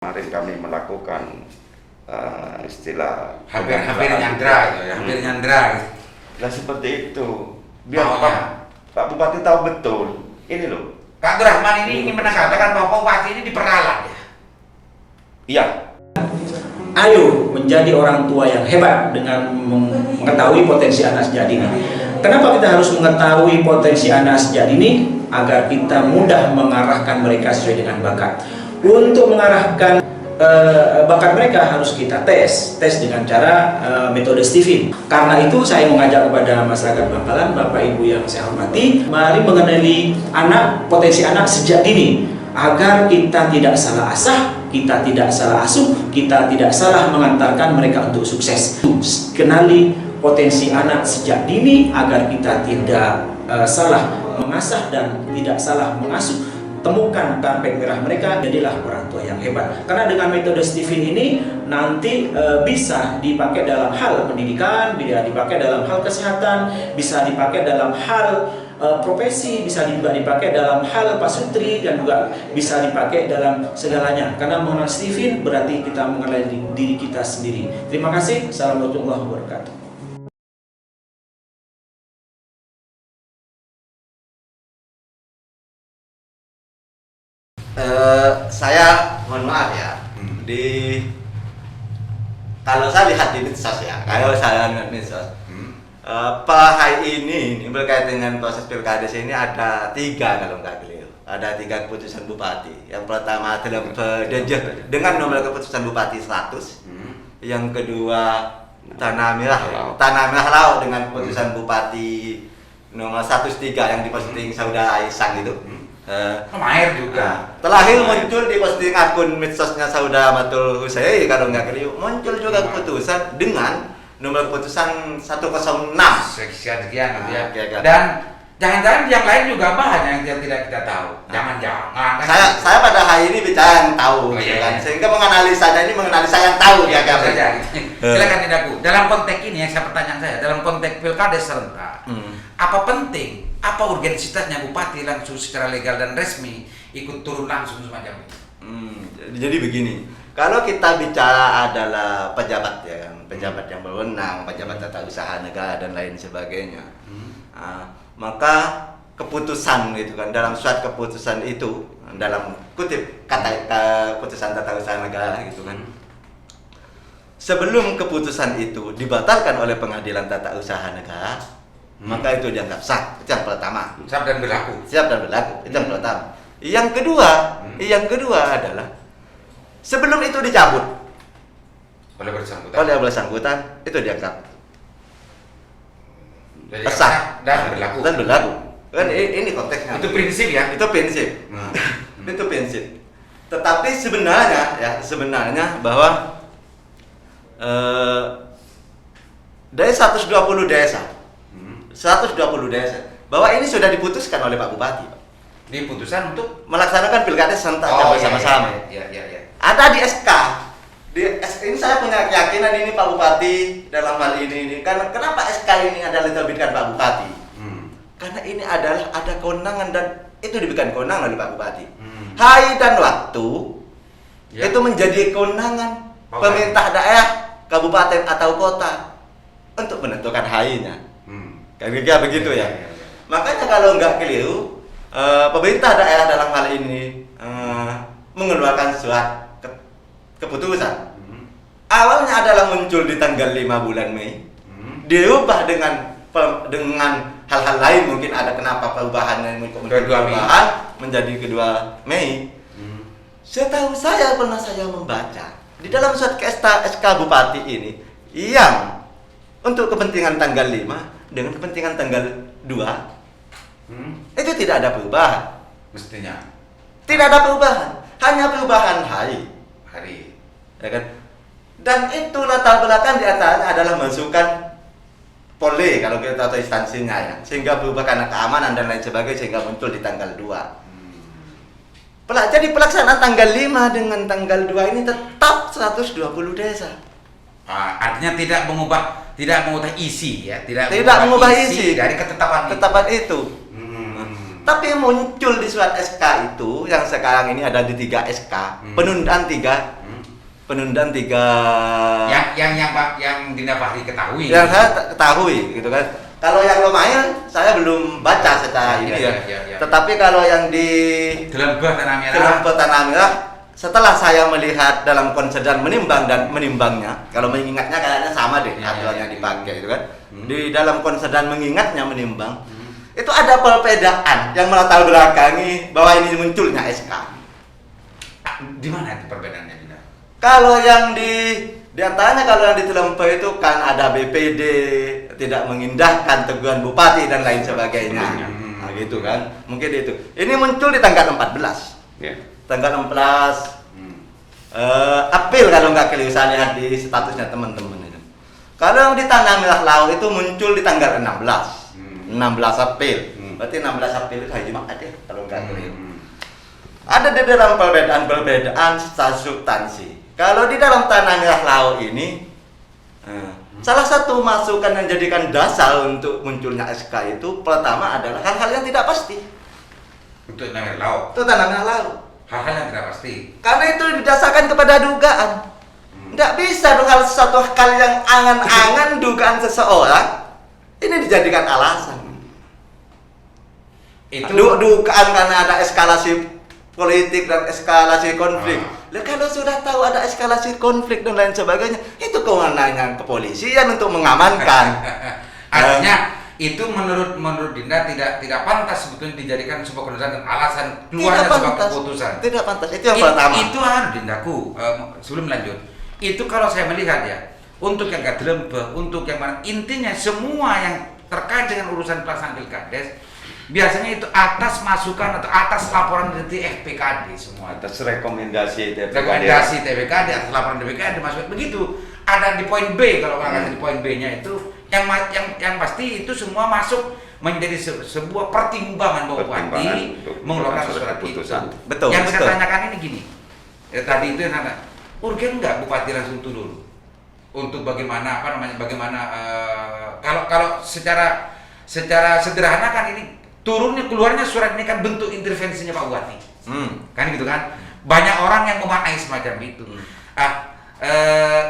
Kemarin kami melakukan istilah hampir nyandra gitu ya, hampir nyandra gitu. Nah seperti itu, biar Pak Bupati tahu betul. Ini loh, Pak Abdurrahman ini ingin menekankan bahwa Bupati ini diperalat ya. Iya. Ayo menjadi orang tua yang hebat dengan mengetahui potensi anak sejati ini. Kenapa kita harus mengetahui potensi anak sejati ini? Agar kita mudah mengarahkan mereka sesuai dengan bakat. Untuk mengarahkan bakat mereka harus kita tes dengan cara metode Stephen. Karena itu saya mengajak kepada masyarakat Bangkalan, Bapak Ibu yang saya hormati, mari mengenali potensi anak sejak dini agar kita tidak salah asah, kita tidak salah asuh, kita tidak salah mengantarkan mereka untuk sukses. Kenali potensi anak sejak dini agar kita tidak salah mengasah dan tidak salah mengasuh. Temukan karpet merah mereka, jadilah orang tua yang hebat. Karena dengan metode Stephen ini nanti bisa dipakai dalam hal pendidikan, bisa dipakai dalam hal kesehatan, bisa dipakai dalam hal profesi, bisa juga dipakai dalam hal pasutri, dan juga bisa dipakai dalam segalanya. Karena mengenal Stephen berarti kita mengenal diri kita sendiri. Terima kasih. Assalamualaikum warahmatullahi wabarakatuh. Saya mohon maaf ya, kalau saya lihat di medsos ya, kalau saya lihat medsos, hari ini berkaitan dengan proses pilkades ini ada 3 kalau nggak keliru, ada 3 keputusan bupati. Yang pertama adalah dengan nomor keputusan bupati 100, yang kedua Tanah Merah Laut dengan keputusan bupati nomor 103 yang diposting saudara Aisang itu. Air juga. Terakhir muncul di posting akun medsosnya saudara Matul Hussein kalau nggak keliru, muncul juga keputusan dengan nomor keputusan 106 sekian gitu ya. Okay. Dan jangan-jangan yang lain juga banyak yang tidak kita tahu. Jangan-jangan. Saya pada hari ini bicara yang tahu, gitu kan. Sehingga menganalisanya ini menganalisa yang tahu ya kan. Silakan Tindaku. Dalam konteks ini yang pertanyaan saya, dalam konteks pilkades serentak, apa penting? Apa urgensitasnya bupati langsung secara legal dan resmi ikut turun langsung semacam itu? Jadi begini, kalau kita bicara adalah pejabat ya kan, pejabat yang berwenang, pejabat tata usaha negara dan lain sebagainya, maka keputusan gitu kan, dalam suatu keputusan itu, dalam kutip kata keputusan tata usaha negara gitu kan, sebelum keputusan itu dibatalkan oleh pengadilan tata usaha negara, maka itu dianggap sah. Itu yang pertama. Sah dan berlaku. Siap dan berlaku. Itu yang pertama. Yang kedua adalah sebelum itu dicabut oleh bersangkutan, itu dianggap sah dan berlaku. Kan ini konteksnya. Itu prinsip ya. Itu prinsip. Itu prinsip. Tetapi sebenarnya bahwa dari 120 desa bahwa ini sudah diputuskan oleh Pak Bupati. Di putusan untuk melaksanakan pilkades serentak bersama-sama. Iya. Ada di SK. Ini saya punya keyakinan ini Pak Bupati dalam hal ini. Karena kenapa SK ini adalah diterbitkan Pak Bupati? Karena ini adalah ada kewenangan dan itu diberikan kewenangan oleh Pak Bupati. Hari dan waktu itu menjadi kewenangan pemerintah daerah, kabupaten atau kota untuk menentukan harinya. Kira-kira begitu ya. Makanya kalau nggak keliru, pemerintah daerah dalam hal ini mengeluarkan surat keputusan. Awalnya adalah muncul di tanggal 5 bulan Mei, diubah dengan hal-hal lain, mungkin ada kenapa perubahan menjadi kedua Mei. Setahu saya pernah saya membaca di dalam surat SK Bupati ini yang untuk kepentingan tanggal 5 dengan kepentingan tanggal 2 itu tidak ada perubahan. Mestinya tidak ada perubahan, hanya perubahan hari ya kan? Dan itu latar belakang diantaranya adalah masukan Polri kalau kita tahu instansinya ya, sehingga berubah karena keamanan dan lain sebagainya, sehingga muncul di tanggal 2. Jadi pelaksanaan tanggal 5 dengan tanggal 2 ini tetap 120 desa. Artinya tidak mengubah isi ya, tidak mengubah isi dari ketetapan itu. Tapi muncul di surat SK itu yang sekarang ini ada di 3 SK, penundaan 3. Penundaan 3 yang Dinda Fahri ketahui. yang saya ketahui gitu kan. Kalau yang lumayan saya belum baca secara ini ya. Tetapi kalau yang di Gelembah Tanah Merah. Gelembah Tanah Merah, setelah saya melihat dalam konsedan menimbang dan menimbangnya, kalau mengingatnya kayaknya sama deh aturan yang dipakai itu kan. Di dalam konsedan mengingatnya menimbang, itu ada perbedaan yang melatar belakangi bahwa ini munculnya SK. Di mana itu perbedaannya, Dinda? Kalau yang di antaranya kalau yang di Telempah itu kan ada BPD, tidak mengindahkan teguhan bupati dan lain sebagainya. Nah, gitu kan. Mungkin itu. Ini muncul di tanggal 14. Ya. Tanggal 14 April kalau nggak keliru, saya lihat di statusnya teman-teman itu. Kalau yang di Tanah Merah Laut itu muncul di tanggal 16. 16 April. Berarti 16 April itu hari Jumat ya kalau nggak keliru. Ada di dalam perbedaan secara substansi. Kalau di dalam Tanah Merah Laut ini, salah satu masukan yang jadikan dasar untuk munculnya SK itu pertama adalah hal-hal yang tidak pasti. Untuk Tanah Merah Laut. Itu Tanah Merah Laut. Hal-hal yang tidak pasti. Karena itu didasarkan kepada dugaan. Tidak bisa dong hal satu hal yang angan-angan dugaan seseorang ini dijadikan alasan. Itu Dugaan karena ada eskalasi politik dan eskalasi konflik. Lah kalau sudah tahu ada eskalasi konflik dan lain sebagainya, itu kewenangan kepolisian untuk mengamankan. artinya itu menurut Dinda tidak pantas sebetulnya dijadikan sebuah keputusan dan alasan keluarnya sebuah keputusan. Tidak pantas. Itu yang pertama. Itu Dindaku, sebelum lanjut. Itu kalau saya melihat ya, untuk yang Gadlembah, untuk yang mana, intinya semua yang terkait dengan urusan pelaksanaan Pilkades biasanya itu atas masukan atau atas laporan dari FPKD semua. Atas rekomendasi TPKD. Rekomendasi TPKD, atas laporan TPKD masuk begitu. Ada di poin B, kalau di poin B-nya itu yang pasti itu semua masuk menjadi sebuah pertimbangan Bupati mengeluarkan surat keputusan. Betul. Yang betul. saya tanyakan ini gini. Tadi itu yang nanya, urgen nggak Bupati langsung turun untuk bagaimana kalau secara sederhana kan ini keluarnya surat ini kan bentuk intervensinya Pak Bupati. Kan gitu kan. Banyak orang yang memaknai semacam itu.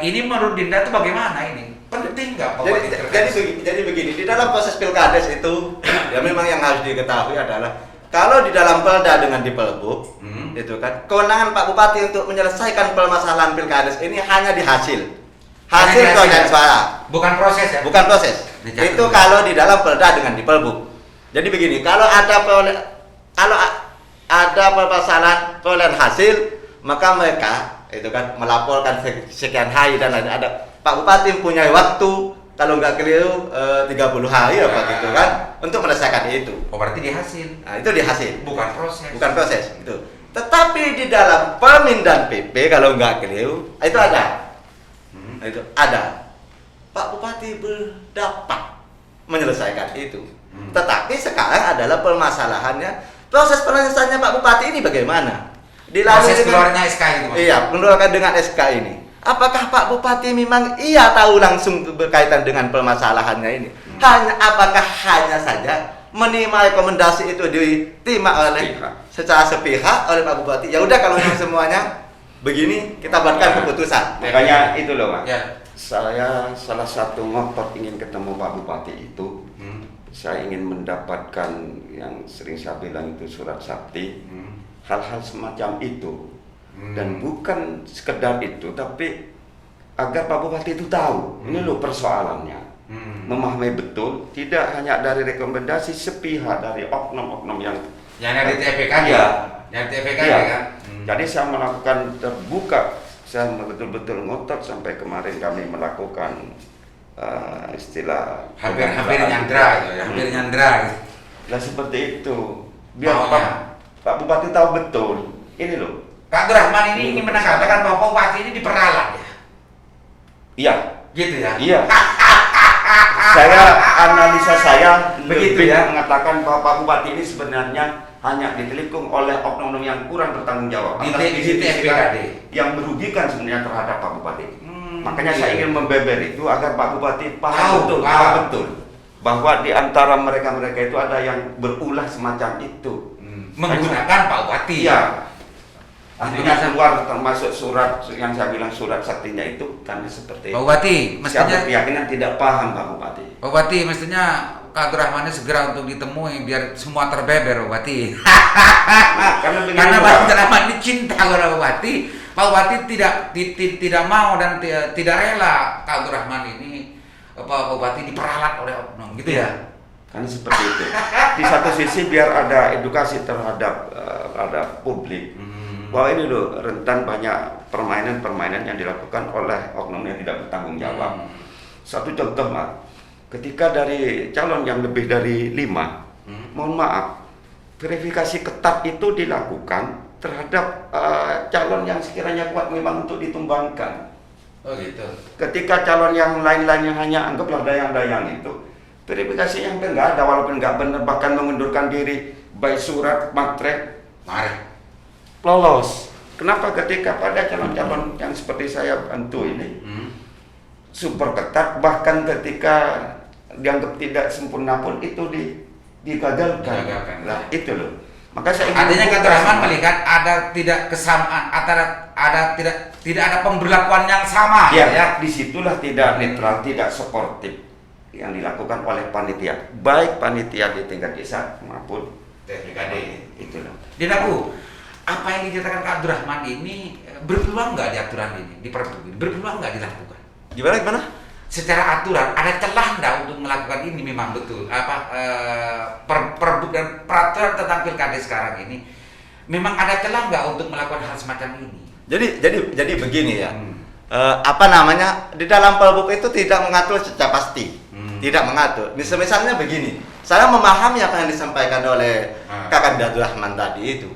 Ini menurut Dinda itu bagaimana ini? Penting nggak Pak Bupati intervensi? Jadi begini, di dalam proses Pilkades itu ya memang yang harus diketahui adalah kalau di dalam Pelda dengan di Pelbub itu kan kewenangan Pak Bupati untuk menyelesaikan permasalahan Pilkades ini hanya di hasil perolehan suara. Bukan proses ya? Bukan proses. Itu kalau di dalam Pelda dengan di Pelbub. Jadi begini, kalau ada permasalahan perolehan hasil, maka mereka itu kan melaporkan sekian hari dan ada Pak Bupati punya waktu kalau nggak keliru 30 hari apa gitu kan untuk menyelesaikan itu. Oh, berarti di hasil. Nah, itu di hasil. Bukan proses. Bukan proses itu. Tetapi di dalam Permindan PP kalau nggak keliru itu ada. Itu ada. Pak Bupati berdapat menyelesaikan itu. Tetapi sekarang adalah permasalahannya proses penyelesaiannya Pak Bupati ini bagaimana? Proses keluarnya SK itu. Iya, mengeluarkan dengan SK ini. Apakah Pak Bupati memang tahu langsung berkaitan dengan permasalahannya ini? Apakah hanya saja menerima rekomendasi itu diterima oleh secara sepihak oleh Pak Bupati? Ya udah kalau yang semuanya begini kita buatkan keputusan. Makanya itu loh Pak. Ya. Saya salah satu ngotot ingin ketemu Pak Bupati itu. Saya ingin mendapatkan yang sering saya bilang itu surat sakti. Hal-hal semacam itu. Dan bukan sekedar itu, tapi agar Pak Bupati itu tahu ini loh persoalannya, memahami betul, tidak hanya dari rekomendasi sepihak dari oknum-oknum yang dari TPKD ya, yang TPKD ya. kan. Jadi saya melakukan terbuka, saya betul-betul ngotot sampai kemarin kami melakukan istilah hampir nyandra gitu ya, hampir nyandra gitu. Nah seperti itu, biar Pak Bupati tahu betul ini loh. Pak Abdurrahman ini ingin mengatakan bahwa Pak Bupati ini diperalat ya? Iya. Gitu ya? Iya. Analisa saya begitu lebih ya? mengatakan bahwa Pak Bupati ini sebenarnya hanya ditelikung oleh oknum-oknum yang kurang bertanggung jawab Di atas TPKD yang merugikan sebenarnya terhadap Pak Bupati. Makanya saya ingin membeber itu agar Pak Bupati paham betul. bahwa di antara mereka-mereka itu ada yang berulah semacam itu. Menggunakan Pak Bupati. Iya. Artinya keluar termasuk surat yang saya bilang surat saktinya itu karena seperti Pak Bupati, Siapa mestinya keyakinan tidak paham Pak Bupati. Pak Bupati mestinya Kak Abdurrahman ini segera untuk ditemui biar semua terbeber Pak Bupati. Karena Karena Pak Abdurrahman ini cinta kepada Pak Bupati. Pak Bupati tidak mau dan tidak rela Kak Abdurrahman ini Pak Bupati diperalat oleh oknum gitu ya. Karena seperti itu. Di satu sisi biar ada edukasi terhadap publik. Bahwa ini loh rentan banyak permainan-permainan yang dilakukan oleh oknum yang tidak bertanggung jawab. Satu contoh Mas, ketika dari calon yang lebih dari 5, mohon maaf, verifikasi ketat itu dilakukan terhadap calon yang sekiranya kuat memang untuk ditumbangkan. Oh gitu. Ketika calon yang lain-lain yang hanya anggaplah dayang-dayang itu, verifikasi yang enggak ada walaupun enggak benar, bahkan mengundurkan diri baik surat materai Mari. lolos. Kenapa ketika pada calon-calon yang seperti saya bantu ini super ketat, bahkan ketika dianggap tidak sempurna pun itu digagalkan. Nah, itu loh. Maka saya ingin Artinya Kak membuka Abdurrahman semua. melihat ada tidak kesamaan tidak ada pemberlakuan yang sama Ya, disitulah tidak netral, tidak sportif yang dilakukan oleh panitia, baik panitia di tingkat desa maupun TPKD. Itulah. Dinaku, apa yang dinyatakan Kak Abdurrahman ini berpeluang nggak di aturan ini, di Perbup ini, berpeluang nggak dilakukan? Gimana? Secara aturan ada celah nggak untuk melakukan ini? Memang betul Perbup dan peraturan tentang pilkada sekarang ini memang ada celah nggak untuk melakukan hal semacam ini? Jadi begini ya. Di dalam Perbup itu tidak mengatur secara pasti. Tidak mengatur. Misalnya begini. Saya memahami apa yang disampaikan oleh Kakak Abdurrahman tadi itu.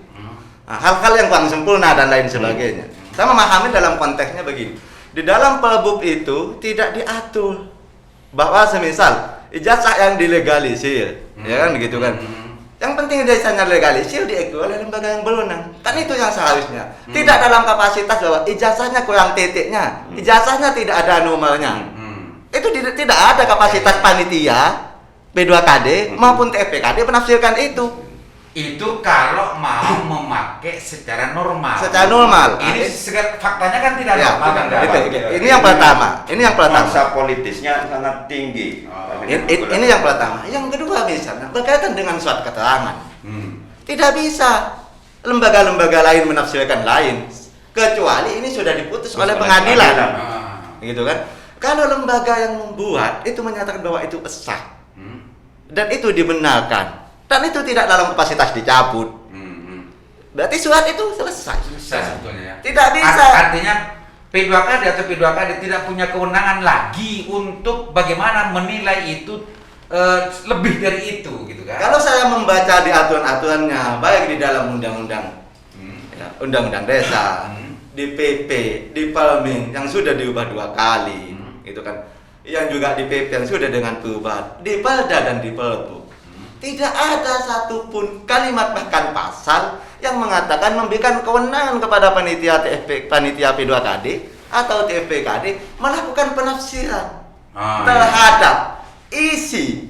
Hal-hal yang kurang sempurna dan lain sebagainya. Saya memahami dalam konteksnya begini. Di dalam Perbup itu tidak diatur bahwa semisal ijazah yang dilegalisir, ya kan begitu kan. Yang penting ijazahnya legalisir diikuti oleh lembaga yang berwenang. Kan itu yang seharusnya. Tidak dalam kapasitas bahwa ijazahnya kurang titiknya, ijazahnya tidak ada nomornya. Itu tidak ada kapasitas panitia P2KD maupun TPKD menafsirkan itu. Itu kalau mau memakai secara normal. Secara normal. Ini faktanya kan tidak Ya, normal kan? ini yang pertama. Ini yang pertama. Masa politisnya sangat tinggi. Ini yang pertama. Yang kedua misalnya berkaitan dengan surat keterangan. Tidak bisa lembaga-lembaga lain menafsirkan lain kecuali ini sudah diputus oleh pengadilan. Gitu kan? Kalau lembaga yang membuat itu menyatakan bahwa itu sah dan itu dibenarkan dan itu tidak dalam kapasitas dicabut, berarti surat itu selesai. Sebetulnya ya. Tidak bisa. Artinya P2KD atau P2KD tidak punya kewenangan lagi untuk bagaimana menilai itu lebih dari itu, gitu kan? Kalau saya membaca di aturan-aturannya, baik di dalam undang-undang, undang-undang desa, di PP, di Permen yang sudah diubah 2 kali, gitu kan? Yang juga di PP yang sudah dengan perubahan, di Perda dan di Perbu, tidak ada satupun kalimat bahkan pasal yang mengatakan memberikan kewenangan kepada panitia P2KD atau TPKD melakukan penafsiran terhadap isi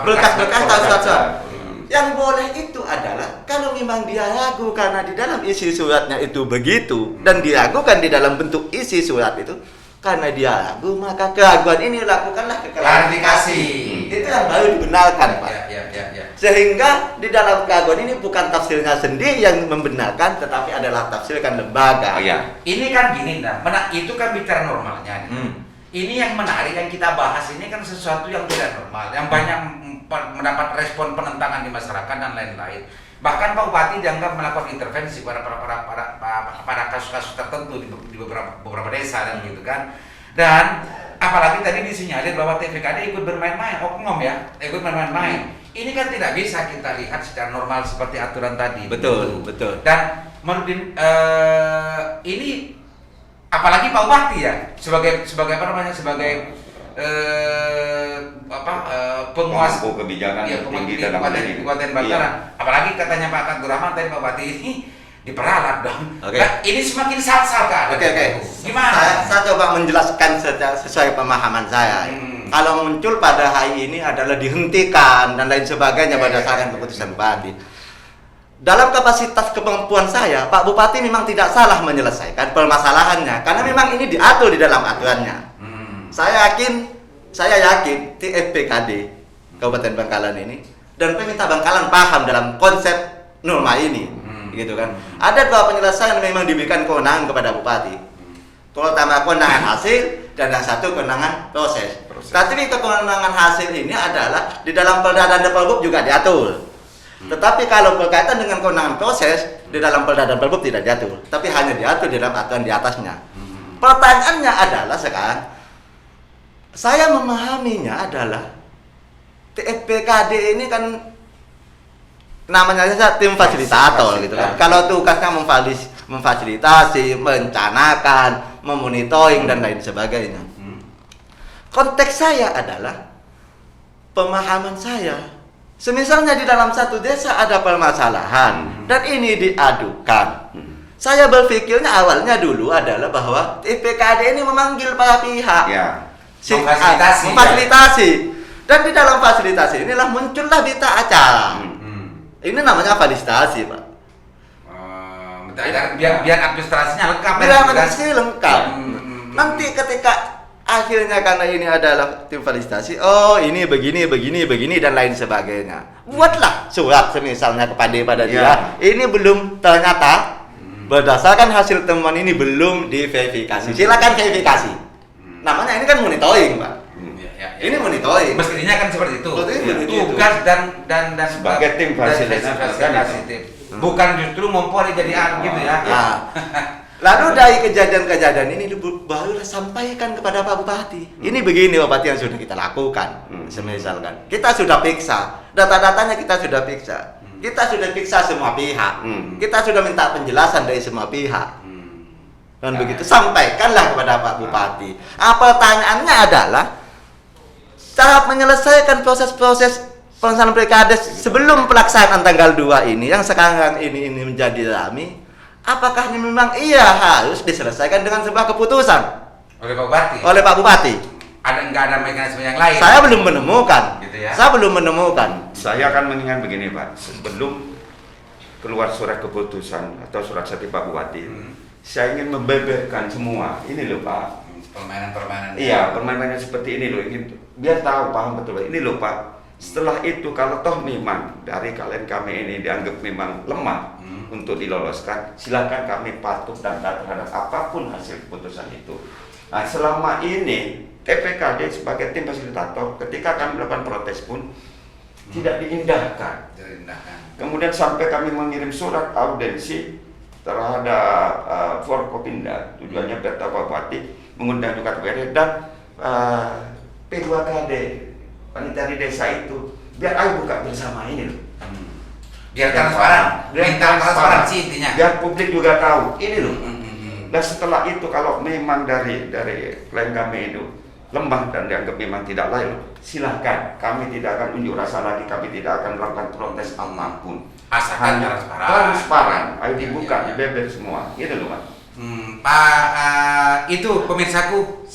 berkas-berkas atau surat-surat. Yang boleh itu adalah kalau memang dia ragu karena di dalam isi suratnya itu begitu dan diragukan di dalam bentuk isi surat itu karena dia ragu, maka keraguan ini lakukanlah klarifikasi. Itu yang baru dibenarkan, Pak. Ya. Sehingga di dalam keraguan ini bukan tafsirnya sendiri yang membenarkan, tetapi adalah tafsirkan lembaga. Ini kan gini, itu kan bicara normalnya. Ini yang menarik yang kita bahas ini kan sesuatu yang tidak normal, yang banyak mendapat respon penentangan di masyarakat dan lain-lain. Bahkan Pak Bupati dianggap melakukan intervensi pada kasus-kasus tertentu di beberapa desa dan gitu kan. Dan apalagi tadi disinyalir bahwa TPKD ikut bermain-main, oknum ya, ikut bermain-main. Ini kan tidak bisa kita lihat secara normal seperti aturan tadi. Betul. Dan menurut ini apalagi Pak Bupati ya sebagai penguasa kebijakan ya, tinggi dalam Kabupaten Batara. Apalagi katanya Pak Abdurrahman tadi Pak Bupati ini diperalat dong. Oke. Nah, ini semakin sal-sal kan? Oke. Gimana? Saya coba menjelaskan sesuai pemahaman saya. Kalau muncul pada hari ini adalah dihentikan dan lain sebagainya berdasarkan keputusan Bupati. Dalam kapasitas kemampuan saya, Pak Bupati memang tidak salah menyelesaikan permasalahannya karena memang ini diatur di dalam aturannya. Saya yakin TFPKD Kabupaten Bangkalan ini dan pemerintah Bangkalan paham dalam konsep norma ini, gitu kan. Ada dua penyelesaian yang memang diberikan kewenangan kepada Bupati, terutama kewenangan hasil dan yang satu kewenangan proses. Tapi kewenangan hasil ini adalah di dalam Perda dan Perbub juga diatur. Tetapi kalau berkaitan dengan kewenangan proses di dalam Perda dan Perbub tidak diatur, tapi hanya diatur di dalam aturan di atasnya. Pertanyaannya adalah sekarang saya memahaminya adalah TFPKD ini kan namanya saja tim fasilitator gitu kan. Kalau tugasnya memfasilitasi, merencanakan, memonitoring dan lain sebagainya. Konteks saya adalah pemahaman saya. Semisalnya di dalam satu desa ada permasalahan dan ini diadukan. Saya berpikirnya awalnya dulu adalah bahwa TFPKD ini memanggil para pihak. Ya. Memfasilitasi. Dan di dalam fasilitasi inilah muncullah berita acara. Ini namanya fasilitasi, Pak. Biar administrasinya lengkap. Biar administrasi lengkap. Nanti ketika akhirnya karena ini adalah tim fasilitasi, oh ini begini dan lain sebagainya. Buatlah surat misalnya kepada dia. Ini belum ternyata berdasarkan hasil temuan ini belum diverifikasi. Silakan verifikasi. Namanya ini kan monitoring, Pak. Ini monitoring. Mestinya kan seperti itu. Tugas dan sebagai tim fasilitator. Bukan justru mempori jadi gitu ya. Nah, lalu dari kejadian-kejadian ini barulah sampaikan kepada Pak Bupati. Ini begini Pak Bupati yang sudah kita lakukan. Semisalkan kita sudah periksa, data-datanya kita sudah periksa. Kita sudah periksa semua pihak. Kita sudah minta penjelasan dari semua pihak. Dan begitu sampaikanlah kepada Pak Bupati. Pertanyaannya adalah cara menyelesaikan proses-proses pelaksanaan pilkada sebelum pelaksanaan tanggal 2 ini yang sekarang ini menjadi ramai. Apakah ini memang harus diselesaikan dengan sebuah keputusan oleh Pak Bupati? Oleh Pak Bupati. Nggak ada mekanisme yang lain? Saya belum menemukan. Gitu ya? Saya belum menemukan. Saya akan mengingat begini Pak, sebelum keluar surat keputusan atau surat sati Pak Bupati, saya ingin membeberkan semua. Ini loh Pak. Permainan-permainan. Iya, permainan seperti ini loh. Ini biar tahu paham betul. Ini loh Pak. Setelah itu kalau toh memang dari kalian kami ini dianggap memang lemah untuk diloloskan, silakan kami patuh dan taat terhadap apapun hasil keputusan itu. Nah, selama ini TFPKD sebagai tim fasilitator ketika kami melakukan protes pun tidak diindahkan. Kemudian sampai kami mengirim surat audensi terhadap Forkopimda, tujuannya biar Pak Bupati mengundang juga KPRD dan P2KD panitia di desa itu biar ayo buka bersama ini loh. Biar transparan sih intinya. Biar publik juga tahu ini loh. Dan setelah itu kalau memang dari klien kami itu lemah dan dianggap memang tidak layak, silahkan, kami tidak akan unjuk rasa lagi, kami tidak akan melakukan protes apapun. Asalkan transparan, ayo dibuka, dibeber semua, gitu loh Pak. Pak, itu pemirsaku,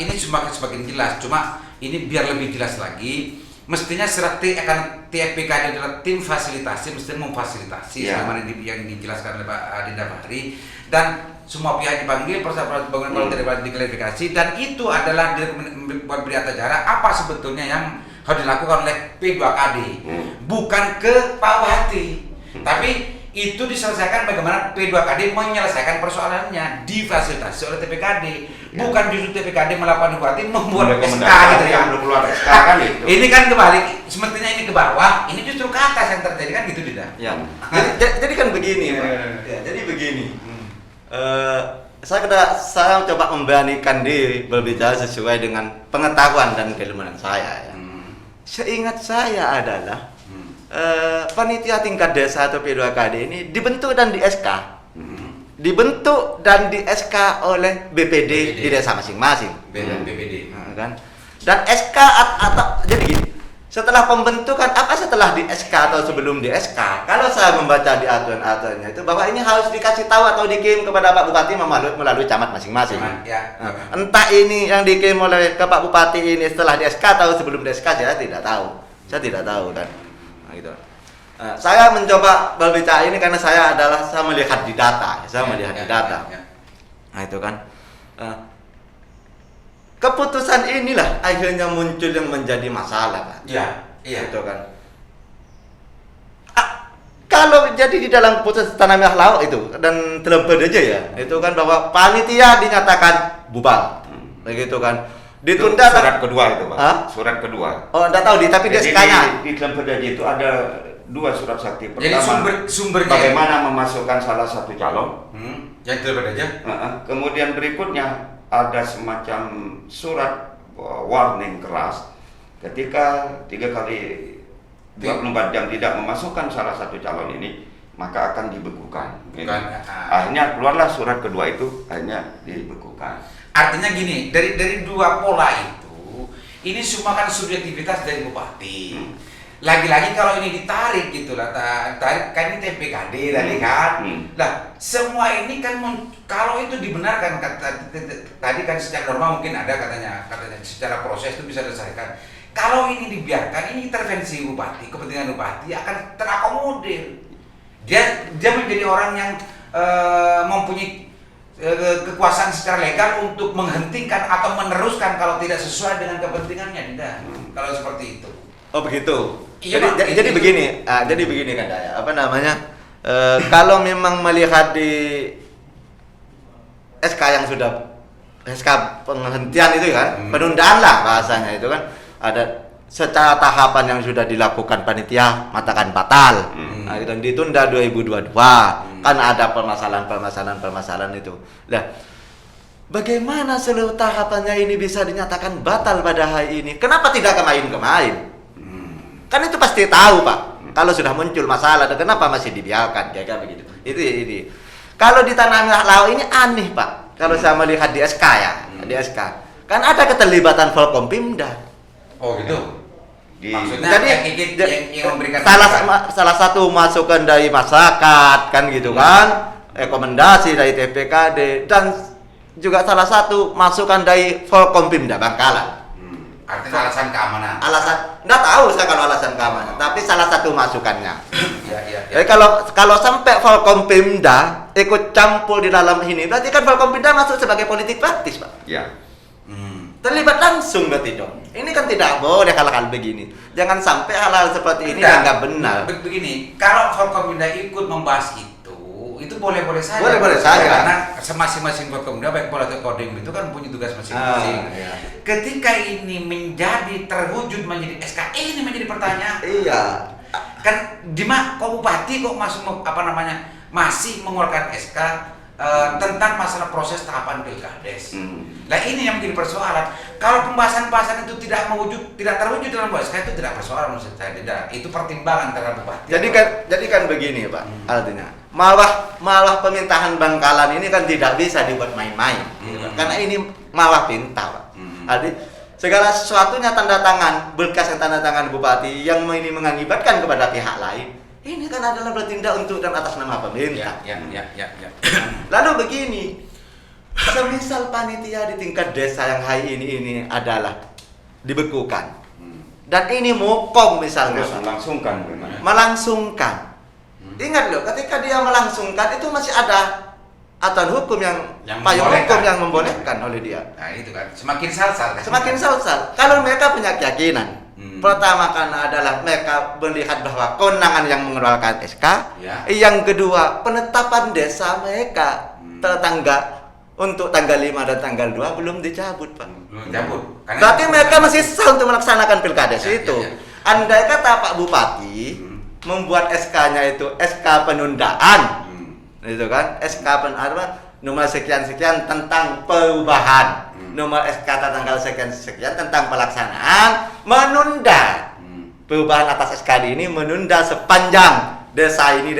ini semakin jelas, cuma ini biar lebih jelas lagi, mestinya surat TFPKD adalah tim fasilitasi, mestinya memfasilitasi sebagaimana yang dijelaskan oleh Pak Dinda Fahri, dan semua pihak dipanggil, proses bangunan tidak diklarifikasi, dan itu adalah buat berita acara apa sebetulnya yang harus dilakukan oleh P2KD, bukan ke Pak Bupati, tapi itu diselesaikan bagaimana P2KD menyelesaikan persoalannya, difasilitasi oleh TPKD, bukan justru TPKD melakukan Bupati membuat SK gitu ya. Ini kan kebalik, semestinya ini ke bawah, ini justru ke atas yang terjadi kan gitu tidak? Ya. Jadi kan begini, Pak. Ya, jadi begini. Saya coba memberanikan diri berbicara sesuai dengan pengetahuan dan keilmuan saya. Ya. Seingat saya adalah panitia tingkat desa atau P2KD ini dibentuk dan di SK. Dibentuk dan di SK oleh BPD di desa masing-masing. BPD. Kan? Dan SK atau jadi gini, Setelah pembentukan, apa setelah di SK atau sebelum di SK? Kalau saya membaca di aturan-aturannya itu bahwa ini harus dikasih tahu atau dikirim kepada Pak Bupati melalui camat masing-masing. Ya. Nah, entah ini yang dikirim oleh ke Pak Bupati ini setelah di SK atau sebelum di SK, saya tidak tahu. Saya tidak tahu kan. Nah, gitu. Nah, saya mencoba berbicara ini karena saya melihat di data. Saya melihat di data. Nah, itu kan. Keputusan inilah akhirnya muncul yang menjadi masalah, Pak. Iya. Itu kan. Kalau jadi di dalam keputusan Tanah Merah Laut itu dan terlebih aja ya, itu kan bahwa panitia dinyatakan bubar. Begitu kan. Ditunda surat kedua itu, Pak. Hah? Surat kedua. Oh, enggak tahu tapi dia Jadi SK-nya. di Terlebih itu ada 2 surat sakti. Jadi sumbernya bagaimana memasukkan salah satu calon. Yang terlebih aja. Kemudian berikutnya ada semacam surat warning keras ketika 3 kali 24 jam tidak memasukkan salah satu calon ini maka akan dibekukan. Akhirnya keluarlah surat kedua itu, akhirnya dibekukan. Artinya gini, dari 2 pola itu, ini semua kan subjektivitas dari bupati. Lagi-lagi kalau ini ditarik gitu lah, tarik kan ini TPKD tadi kan. Lah, semua ini kan kalau itu dibenarkan tadi kan secara normal mungkin ada katanya secara proses itu bisa diselesaikan. Kalau ini dibiarkan, ini intervensi bupati, kepentingan bupati akan terakomodir. Dia menjadi orang yang mempunyai kekuasaan secara legal untuk menghentikan atau meneruskan kalau tidak sesuai dengan kepentingannya, tidak. Kalau seperti itu. Oh begitu. Iya, jadi begini, jadi begini kan Daya. Apa namanya? Kalau memang melihat di SK yang sudah SK penghentian itu kan, penundaan lah bahasanya itu kan, ada secara tahapan yang sudah dilakukan panitia matakan batal. Nah, itu ditunda 2022. Kan ada permasalahan itu. Nah, bagaimana seluruh tahapannya ini bisa dinyatakan batal pada hari ini? Kenapa tidak kemarin? Kan itu pasti tahu, Pak. Kalau sudah muncul masalah, kenapa masih dibiarkan? Kayak begitu. Itu ini. Kalau di Tanah Merah Laut ini aneh, Pak. Kalau saya melihat di SK ya, di SK. Kan ada keterlibatan Forkompimda. Oh, gitu. Jadi Maksudnya yang memberikan salah satu masukan dari masyarakat kan gitu kan, rekomendasi dari TPKD dan juga salah satu masukan dari Forkompimda Bangkalan. Artinya alasan keamanan. Enggak tahu saya kalau alasan keamanan, tapi salah satu masukannya. Iya. Jadi kalau sampai Forkompimda ikut campur di dalam ini, berarti kan Forkompimda masuk sebagai politik praktis, Pak. Ya. Terlibat langsung berarti dong. Ini kan tidak boleh hal-hal begini. Jangan sampai hal-hal seperti ini yang nggak benar. Begini, kalau Forkompimda ikut membahas itu boleh-boleh saja. Boleh-boleh saja. Karena masing-masing Forkompimda baik politik Kodim itu kan punya tugas masing-masing. Iya. Ketika ini terwujud menjadi SK, ini menjadi pertanyaan. Iya. Kan kok bupati kok masih mengeluarkan SK tentang masalah proses tahapan pilkades. Nah ini yang menjadi persoalan. Kalau pembahasan-pembahasan itu tidak terwujud dalam SK itu tidak persoalan menurut saya, tidak. Itu pertimbangan terhadap bupati. Jadi kan begini, Pak. Artinya malah pemintahan Bangkalan ini kan tidak bisa dibuat main-main. Karena ini malah pinta, Pak. Artinya segala sesuatunya tanda tangan, berkas yang tanda tangan bupati yang ini mengakibatkan kepada pihak lain. Ini kan adalah bertindak untuk dan atas nama pemerintah. Ya. Lalu begini, semisal panitia di tingkat desa yang hari ini adalah dibekukan, dan ini mukong misalnya, melangsungkan. Ingat loh, ketika dia melangsungkan itu masih ada aturan hukum yang payung hukum yang membolehkan oleh dia. Nah itu kan semakin salsal. Kalau mereka punya keyakinan, pertama karena adalah mereka melihat bahwa kewenangan yang mengeluarkan SK, yang kedua penetapan desa mereka tetangga untuk tanggal 5 dan tanggal 2 belum dicabut, Pak. Berarti mereka masih sah untuk melaksanakan pilkades itu. Andai kata Pak Bupati membuat SK-nya itu SK penundaan, itu kan SK nomor sekian-sekian tentang perubahan, nomor SK tanggal sekian-sekian tentang pelaksanaan menunda perubahan atas SKD ini, menunda sepanjang desa ini,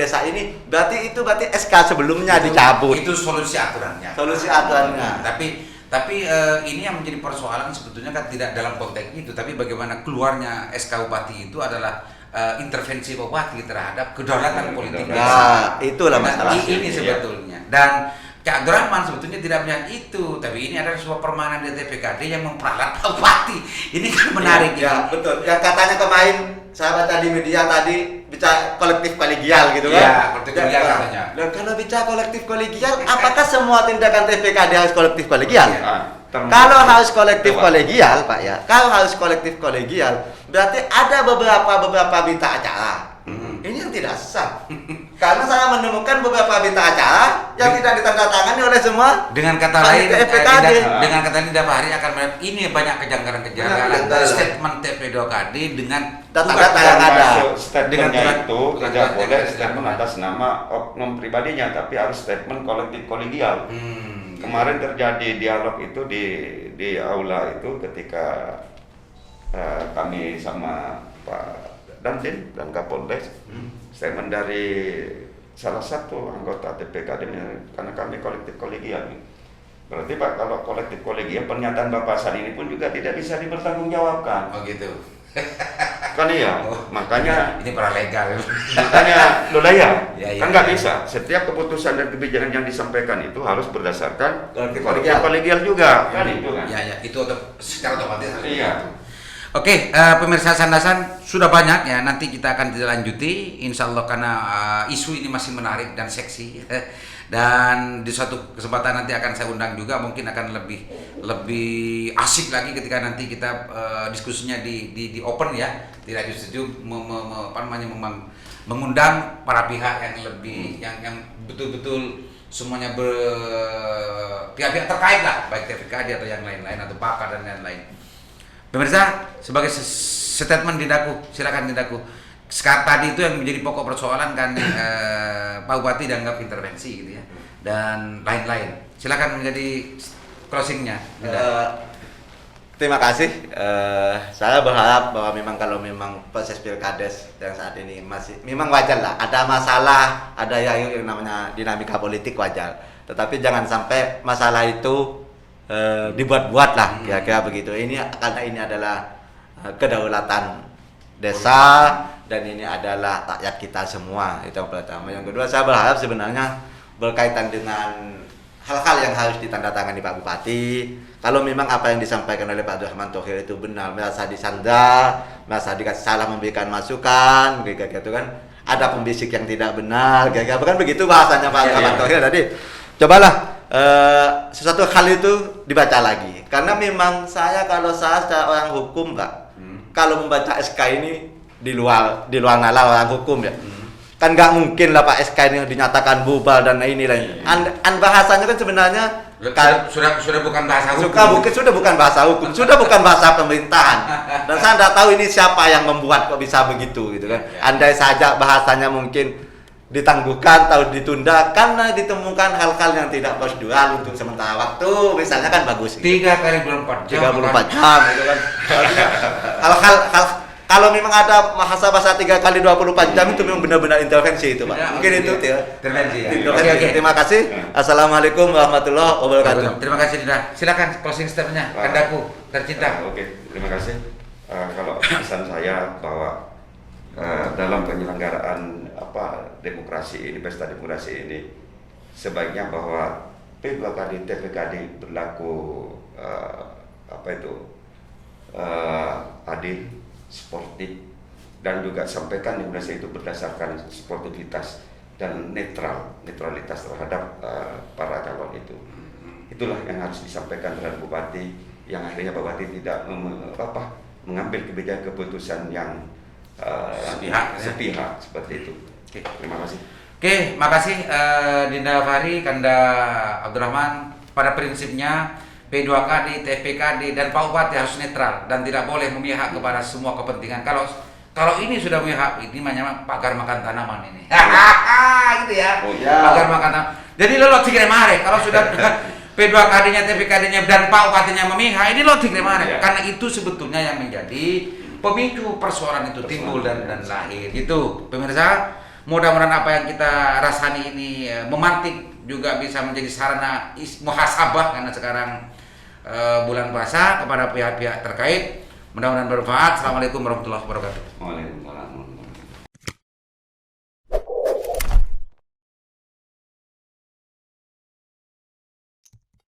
berarti SK sebelumnya dicabut. Itu solusi aturannya. Tapi Tapi ini yang menjadi persoalan sebetulnya kan tidak dalam konteks itu, tapi bagaimana keluarnya SK Bupati itu adalah intervensi Bupati terhadap kedaulatan politik desa. Nah, itulah Nah, masalah. ini sebetulnya. Dan Cak Abdurrahman sebetulnya tidak melihat itu, tapi ini adalah sebuah permainan di TPKD yang memperalat Bupati. Ini kan menarik Ya, betul. Yang katanya kemarin saya baca di media tadi bicara kolektif kolegial gitu kan? Iya, kolektif kolegial katanya. Dan kalau bicara kolektif kolegial, apakah semua tindakan TPKD harus kolektif kolegial? Kalau harus kolektif kolegial, Pak ya, kalau harus kolektif kolegial, berarti ada beberapa berita acara. Ini yang tidak sah. Karena saya menemukan beberapa berita acara yang tidak ditandatangani oleh semua. Dengan kata lain, TPKD. dengan kata lain Fahri akan melihat ini banyak kejanggalan-kejanggalan Betul. statement TP2KD dengan Data-data yang ada. Termasuk statementnya Dengan itu tugas tidak boleh tugas statement tugas. atas nama oknum pribadinya, tapi harus statement kolektif kolegial. Kemarin terjadi dialog itu di aula itu ketika kami sama Pak Dandim dan Kapolres, statement dari salah satu anggota TPKD karena kami kolektif kolegial. Berarti Pak, kalau kolektif kolegial pernyataan Bapak saat ini pun juga tidak bisa dipertanggungjawabkan. Oh gitu. Kan iya, Oh. makanya Ini paralegal. loh lah ya, Ya, kan ya, nggak ya. bisa. Setiap keputusan dan kebijakan yang disampaikan itu harus berdasarkan Kolektif kolektif kolegial juga, kan itu kan? Ya, ya, itu secara otomatis. Iya. Oke, pemirsa Sandasan sudah banyak ya. Nanti kita akan dilanjuti, insya Allah karena isu ini masih menarik dan seksi. Dan di suatu kesempatan nanti akan saya undang juga, mungkin akan lebih asik lagi ketika nanti kita diskusinya di open ya, tidak di studio, mengundang para pihak yang lebih yang betul-betul semuanya pihak-pihak terkait lah, baik TPKD atau yang lain-lain atau pakar dan lain-lain. Pemirsa, sebagai statement Dindaku, silakan Dindaku. Sekarang tadi itu yang menjadi pokok persoalan kan Pak Bupati dianggap intervensi gitu ya, dan lain-lain. Silakan menjadi closingnya. Terima kasih. Saya berharap bahwa memang kalau memang proses pilkades yang saat ini masih memang wajar lah. Ada masalah, ada yang namanya dinamika politik wajar. Tetapi jangan sampai masalah itu dibuat-buat lah, kira-kira begitu. Ini karena ini adalah kedaulatan desa dan ini adalah rakyat kita semua. Itu yang pertama. Yang kedua, saya berharap sebenarnya berkaitan dengan hal-hal yang harus ditandatangani Pak Bupati. Kalau memang apa yang disampaikan oleh Pak Abdurrahman Thohir itu benar, merasa disandra, merasa dikasih salah memberikan masukan, gitu kan. Ada pembisik yang tidak benar, bukan begitu bahasanya Pak Abdurrahman Thohir tadi. Cobalah sesuatu hal itu dibaca lagi. Karena memang kalau saya secara orang hukum Pak, kalau membaca SK ini di luar nalar orang hukum ya. Kan nggak mungkin lah Pak SK ini dinyatakan bubar dan ini lain. Bahasanya kan sebenarnya Sudah bukan bahasa hukum. sudah bukan bahasa hukum, sudah bukan bahasa pemerintahan. Dan saya tidak tahu ini siapa yang membuat kok bisa begitu gitu kan. Andai saja bahasanya mungkin ditangguhkan atau ditunda karena ditemukan hal-hal yang tidak prosedural untuk sementara waktu, misalnya kan bagus. 3 kali 24 jam. 34 jam itu kan. Hal-hal kalau memang ada bahasa 3 kali 24 jam itu memang benar-benar intervensi itu Pak. Ya, Mungkin itu ya. Intervensi ya. Intervensi. Oke. Terima kasih. Assalamualaikum warahmatullahi wabarakatuh. Terima kasih Dinda. Silakan closing statement-nya. Kandaku tercinta. Oke, terima kasih. Kalau pesan saya bahwa dalam penyelenggaraan demokrasi ini, pesta demokrasi ini, sebaiknya bahwa P2KD, TPKD berlaku adil, sportif, dan juga sampaikan demokrasi itu berdasarkan sportivitas dan netralitas terhadap para calon itu. Itulah yang harus disampaikan terhadap Bupati, yang akhirnya Pak Bupati tidak mengambil keputusan yang sepihak seperti itu. Oke. Terima kasih. Oke, makasih Dinda Fahri, Kanda Abdurrahman. Pada prinsipnya P2KD, TPKD, dan Pak Bupati harus netral dan tidak boleh memihak kepada semua kepentingan. Kalau ini sudah memihak, ini namanya pagar makan tanaman ini. Gitu ya. Oh, ya. Pagar makan tanaman. Jadi lo logik remare. Kalau sudah P2KD-nya, TPKD-nya dan Pak Bupatinya memihak, ini logik remare. Ya. Karena itu sebetulnya yang menjadi pemicu persoalan itu timbul dan lahir. Gitu, pemirsa. Mudah-mudahan apa yang kita rasani ini memantik juga bisa menjadi sarana muhasabah, karena sekarang bulan puasa kepada pihak-pihak terkait. Mudah-mudahan bermanfaat. Assalamualaikum warahmatullahi wabarakatuh. Waalaikumsalam.